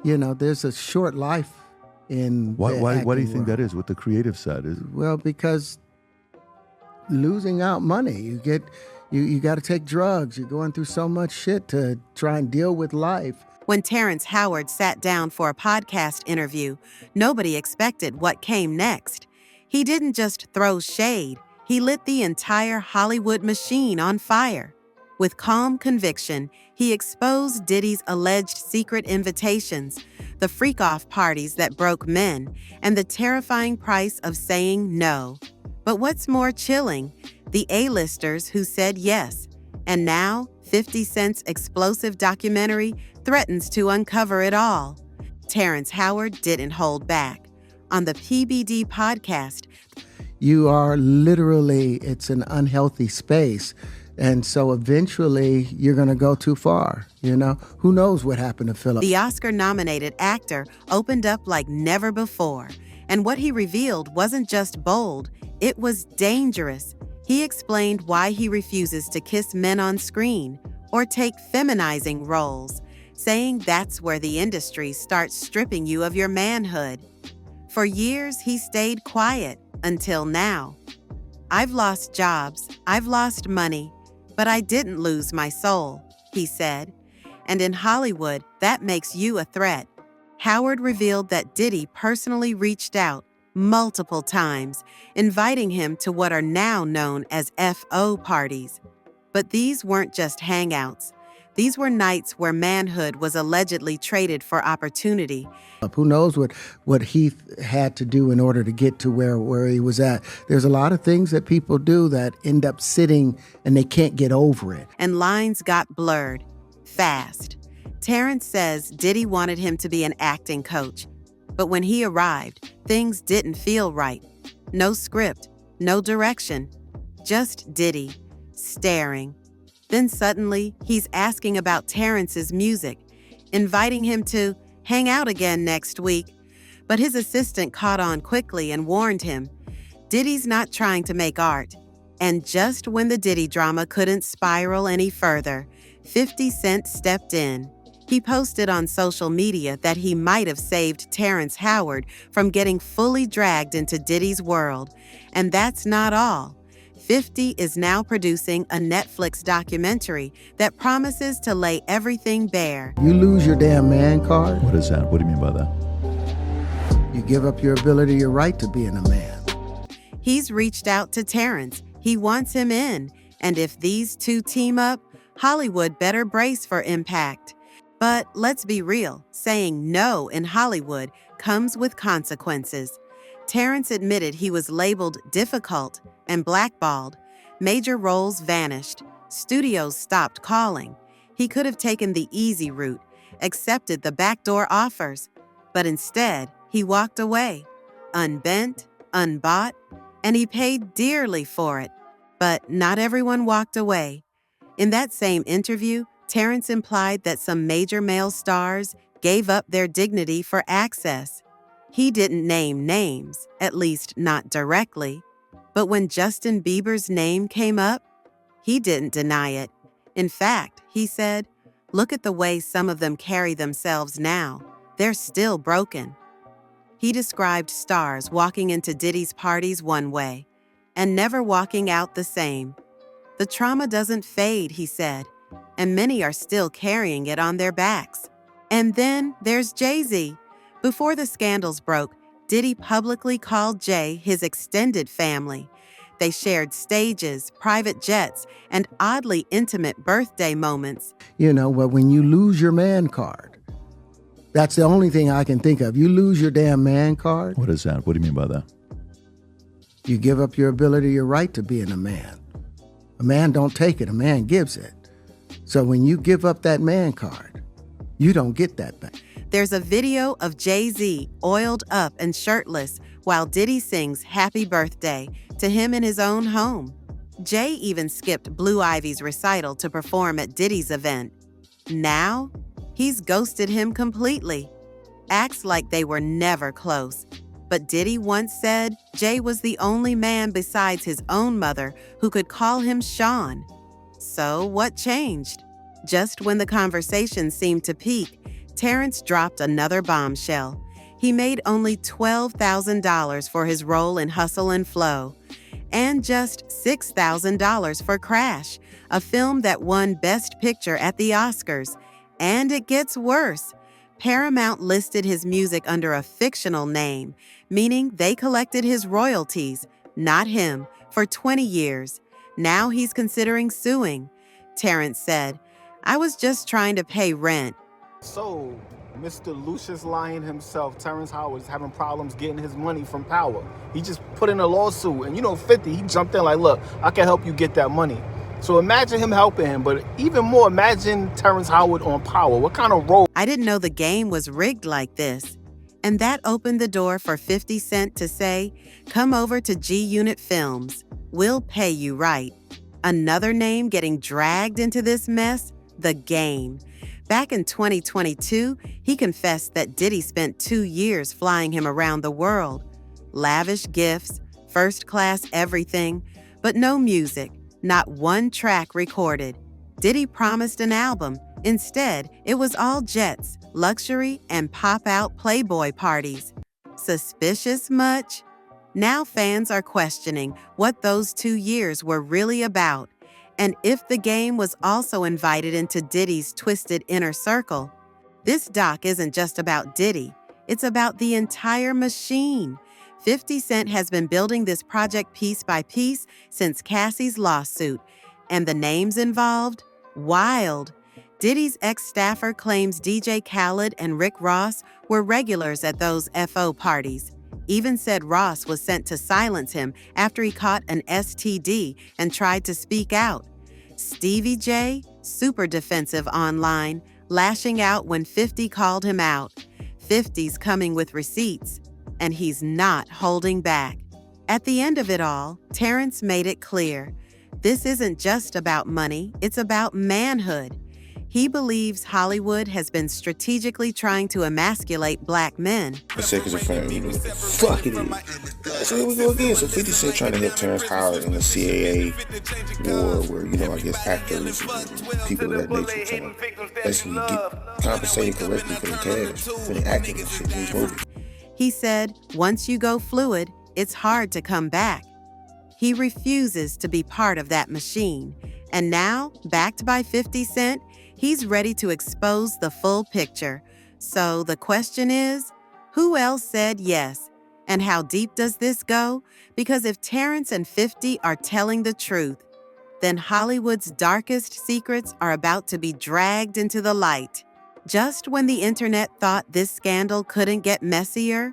there's a short life in Why do you acting think world. that is? What the creative side is? Well, because losing out money, you got to take drugs. You're going through so much shit to try and deal with life. When Terrence Howard sat down for a podcast interview, nobody expected what came next. He didn't just throw shade, he lit the entire Hollywood machine on fire. With calm conviction, he exposed Diddy's alleged secret invitations, the freak-off parties that broke men, and the terrifying price of saying no. But what's more chilling, the A-listers who said yes. And now, 50 Cent's explosive documentary threatens to uncover it all. Terrence Howard didn't hold back. On the PBD podcast, You are literally, it's an unhealthy space. And so eventually you're going to go too far, Who knows what happened to Philip? the Oscar-nominated actor opened up like never before. And what he revealed wasn't just bold, it was dangerous. He explained why he refuses to kiss men on screen or take feminizing roles, saying that's where the industry starts stripping you of your manhood. For years, he stayed quiet until now. I've lost jobs, I've lost money, but I didn't lose my soul, he said. And in Hollywood, that makes you a threat. Howard revealed that Diddy personally reached out multiple times, inviting him to what are now known as FO parties. But these weren't just hangouts. These were nights where manhood was allegedly traded for opportunity. Who knows what Heath had to do in order to get to where he was at. There's a lot of things that people do that end up sitting and they can't get over it. And lines got blurred fast. Terrence says Diddy wanted him to be an acting coach. But when he arrived, things didn't feel right. No script, no direction, just Diddy, staring. Then suddenly, he's asking about Terrence's music, inviting him to hang out again next week. But his assistant caught on quickly and warned him, Diddy's not trying to make art. And just when the Diddy drama couldn't spiral any further, 50 Cent stepped in. He posted on social media that he might have saved Terrence Howard from getting fully dragged into Diddy's world. And that's not all. 50 is now producing a Netflix documentary that promises to lay everything bare. You lose your damn man card, What is that? What do you mean by that? you give up your ability, your right to being a man. He's reached out to Terrence. He wants him in. And if these two team up, Hollywood better brace for impact. But let's be real, saying no in Hollywood comes with consequences. Terrence admitted he was labeled difficult and blackballed. Major roles vanished. Studios stopped calling. He could have taken the easy route, accepted the backdoor offers. But instead, he walked away, unbent, unbought, and he paid dearly for it. But not everyone walked away. In that same interview, Terrence implied that some major male stars gave up their dignity for access. He didn't name names, at least not directly. But when Justin Bieber's name came up, he didn't deny it. In fact, he said, look at the way some of them carry themselves now. They're still broken. He described stars walking into Diddy's parties one way and never walking out the same. The trauma doesn't fade, he said, and many are still carrying it on their backs. And then there's Jay-Z. Before the scandals broke, Diddy publicly called Jay his extended family. They shared stages, private jets, and oddly intimate birthday moments. Well, when you lose your man card, that's the only thing I can think of. You lose your damn man card, What is that? What do you mean by that? you give up your ability, your right to being a man. A man don't take it, a man gives it. So when you give up that man card, you don't get that back. There's a video of Jay-Z oiled up and shirtless while Diddy sings Happy Birthday to him in his own home. Jay even skipped Blue Ivy's recital to perform at Diddy's event. Now, he's ghosted him completely. Acts like they were never close. But Diddy once said Jay was the only man besides his own mother who could call him Sean. So what changed? Just when the conversation seemed to peak, Terrence dropped another bombshell. He made only $12,000 for his role in Hustle and Flow, and just $6,000 for Crash, a film that won Best Picture at the Oscars. And it gets worse. Paramount listed his music under a fictional name, meaning they collected his royalties, not him, for 20 years. Now he's considering suing. Terrence said, "I was just trying to pay rent." So, Mr. Lucius Lyon himself, Terrence Howard, is having problems getting his money from Power. He just put in a lawsuit, and 50, he jumped in like, look, I can help you get that money. So imagine him helping him, but even more, imagine Terrence Howard on Power. What kind of role? I didn't know the game was rigged like this. And that opened the door for 50 Cent to say, "Come over to G-Unit Films. We'll pay you right." Another name getting dragged into this mess? The Game. Back in 2022, he confessed that Diddy spent 2 years flying him around the world. Lavish gifts, first-class everything, but no music, not one track recorded. Diddy promised an album. Instead, it was all jets, luxury, and pop-out Playboy parties. Suspicious much? Now fans are questioning what those 2 years were really about, and if the Game was also invited into Diddy's twisted inner circle. This doc isn't just about Diddy, it's about the entire machine. 50 Cent has been building this project piece by piece since Cassie's lawsuit, and the names involved? Wild. Diddy's ex-staffer claims DJ Khaled and Rick Ross were regulars at those FO parties. Even said Ross was sent to silence him after he caught an STD and tried to speak out. Stevie J, super defensive online, lashing out when 50 called him out. 50's coming with receipts, and he's not holding back. At the end of it all, Terrence made it clear. This isn't just about money, it's about manhood. He believes Hollywood has been strategically trying to emasculate black men. The seconds of fame, fuck it is. So here we go again. So 50 Cent trying to help Terrence Howard in the CAA war where, I guess actors and people of that nature trying to basically get compensated correctly for the cash, for the acting and shit in these movies. He said, once you go fluid, it's hard to come back. He refuses to be part of that machine. And now, backed by 50 Cent, he's ready to expose the full picture. So the question is, who else said yes? And how deep does this go? Because if Terrence and 50 are telling the truth, then Hollywood's darkest secrets are about to be dragged into the light. Just when the internet thought this scandal couldn't get messier,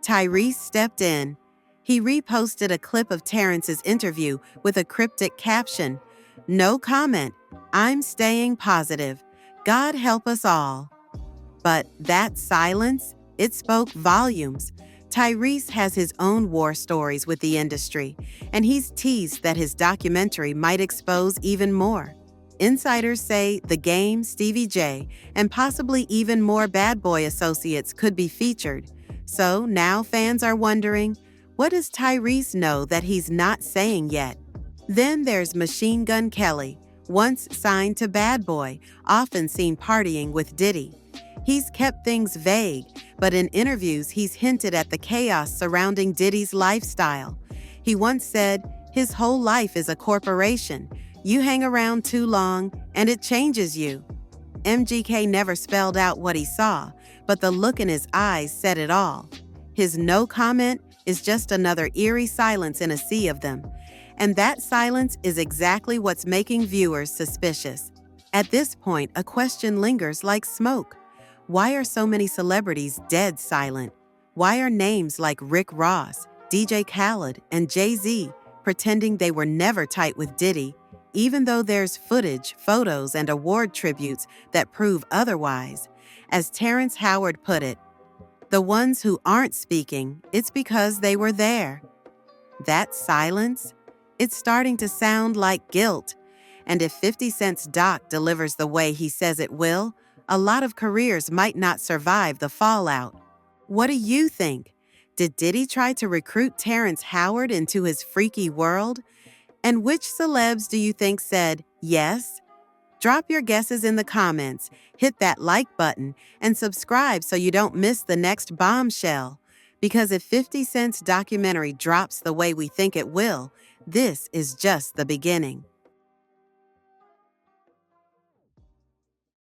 Tyrese stepped in. He reposted a clip of Terrence's interview with a cryptic caption, "No comment. I'm staying positive. God help us all." But that silence, it spoke volumes. Tyrese has his own war stories with the industry, and he's teased that his documentary might expose even more. Insiders say The Game, Stevie J, and possibly even more Bad Boy associates could be featured. So now fans are wondering, what does Tyrese know that he's not saying yet? Then there's Machine Gun Kelly, once signed to Bad Boy, often seen partying with Diddy. He's kept things vague, but in interviews he's hinted at the chaos surrounding Diddy's lifestyle. He once said, his whole life is a corporation. You hang around too long, and it changes you. MGK never spelled out what he saw, but the look in his eyes said it all. His no comment is just another eerie silence in a sea of them. And that silence is exactly what's making viewers suspicious. At this point, a question lingers like smoke. Why are so many celebrities dead silent? Why are names like Rick Ross, DJ Khaled, and Jay-Z pretending they were never tight with Diddy, even though there's footage, photos, and award tributes that prove otherwise? As Terrence Howard put it, the ones who aren't speaking, it's because they were there. That silence? It's starting to sound like guilt. And if 50 Cent's doc delivers the way he says it will, a lot of careers might not survive the fallout. What do you think? Did Diddy try to recruit Terrence Howard into his freaky world? And which celebs do you think said yes? Drop your guesses in the comments, hit that like button, and subscribe so you don't miss the next bombshell. Because if 50 Cent's documentary drops the way we think it will, this is just the beginning.